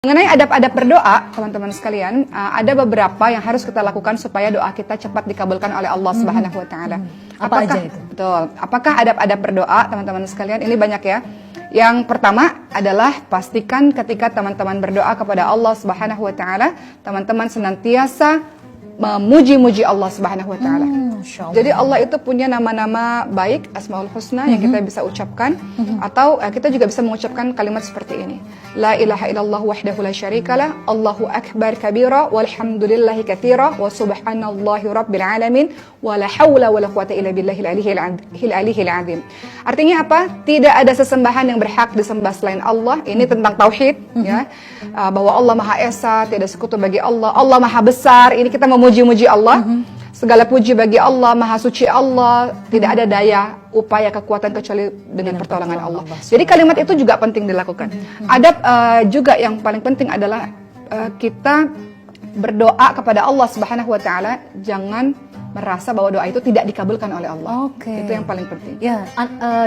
Mengenai adab-adab berdoa, teman-teman sekalian, ada beberapa yang harus kita lakukan supaya doa kita cepat dikabulkan oleh Allah Subhanahu wa taala. Apa aja itu? Betul. Apakah adab-adab berdoa, teman-teman sekalian? Ini banyak ya. Yang pertama adalah pastikan ketika teman-teman berdoa kepada Allah Subhanahu wa taala, teman-teman senantiasa memuji-muji Allah Subhanahu wa taala. Jadi Allah itu punya nama-nama baik, Asmaul Husna yang kita bisa ucapkan, atau kita juga bisa mengucapkan kalimat seperti ini. La ilaha illallah wahdahu la syarikalah, Allahu akbar kabira, walhamdulillahi katsira, wa subhanallahi rabbil alamin, wa la haula wa la quwata illa billahil aliyyil azim. Artinya apa? Tidak ada sesembahan yang berhak disembah selain Allah. Ini tentang tauhid, ya. Bahwa Allah Maha Esa, tidak sekutu bagi Allah. Allah Maha Besar. Ini kita memuji-muji Allah. Segala puji bagi Allah, Maha Suci Allah, tidak ada daya, upaya, kekuatan kecuali dengan pertolongan Allah. Jadi kalimat itu juga penting dilakukan. Adab juga yang paling penting adalah kita berdoa kepada Allah Subhanahu wa taala, jangan merasa bahwa doa itu tidak dikabulkan oleh Allah. Itu yang paling penting. Ya,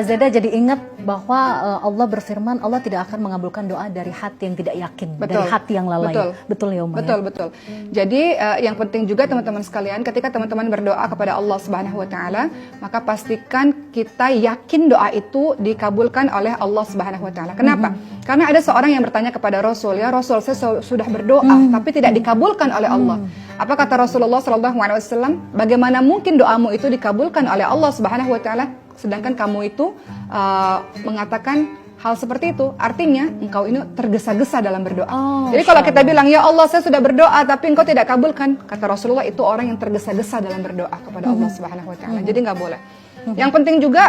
Zeda jadi ingat bahwa Allah berfirman, Allah tidak akan mengabulkan doa dari hati yang tidak yakin, dari hati yang lalai. Betul ya, Uma? Betul. Jadi yang penting juga teman-teman sekalian, ketika teman-teman berdoa kepada Allah Subhanahu wa taala, maka pastikan kita yakin doa itu dikabulkan oleh Allah Subhanahu wa taala. Kenapa? Karena ada seorang yang bertanya kepada Rasul, ya Rasul, saya sudah berdoa tapi tidak dikabulkan oleh Allah. Apa kata Rasulullah SAW? Bagaimana mungkin doamu itu dikabulkan oleh Allah Subhanahu wa taala sedangkan kamu itu mengatakan hal seperti itu? Artinya engkau ini tergesa-gesa dalam berdoa. Jadi kalau kita bilang, ya Allah saya sudah berdoa tapi engkau tidak kabulkan, kata Rasulullah itu orang yang tergesa-gesa dalam berdoa kepada Allah Subhanahu wa taala. Jadi nggak boleh. Yang penting juga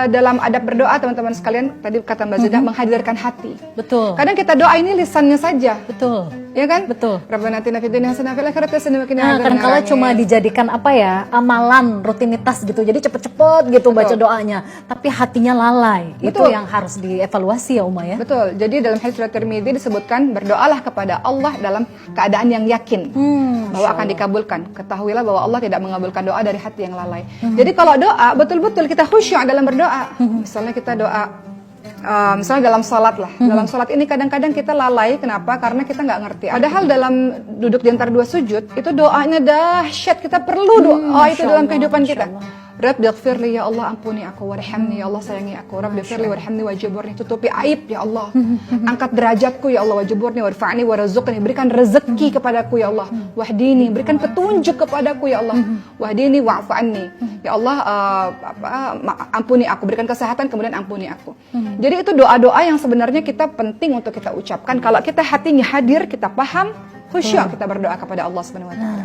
dalam adab berdoa, teman-teman sekalian, tadi kata Mbak Zeda, menghadirkan hati. Betul. Kadang kita doa ini lisannya saja. Betul. Ya kan? Betul. Rabbana atina fid dunya hasanah wa fil akhirati hasanah wa qina adzabannar. Kadang-kala cuma dijadikan apa ya, amalan, rutinitas gitu. Jadi cepet-cepet gitu baca doanya, tapi hatinya lalai. Itu yang harus dievaluasi ya, Uma ya. Betul. Jadi dalam hadits riwayat Tirmidzi disebutkan, berdoalah kepada Allah dalam keadaan yang yakin bahwa akan dikabulkan. Ketahuilah bahwa Allah tidak mengabulkan doa dari hati yang lalai. Jadi kalau doa betul-betul kita khusyuk dalam berdoa. Misalnya kita doa, misalnya dalam sholat lah. Dalam sholat ini kadang-kadang kita lalai. Kenapa? Karena kita nggak ngerti. Padahal dalam duduk di antara dua sujud itu doanya dahsyat. Kita perlu doa itu dalam kehidupan kita. Rabbighfirli, ya Allah ampuni aku, warhamni, ya Allah sayangi aku. Rabbighfirli warhamni wajburni, tutupi aib ya Allah. Angkat derajatku ya Allah, wajburni warfa'ni warzuqni, berikan rezeki kepadaku ya Allah. Wahdini, berikan petunjuk kepadaku ya Allah. Wahdini wa'fa'ni. Ya Allah ampuni aku, berikan kesehatan kemudian ampuni aku. Jadi itu doa-doa yang sebenarnya kita penting untuk kita ucapkan. Kalau kita hatinya hadir, kita paham, khusyuk kita berdoa kepada Allah Subhanahu wa taala.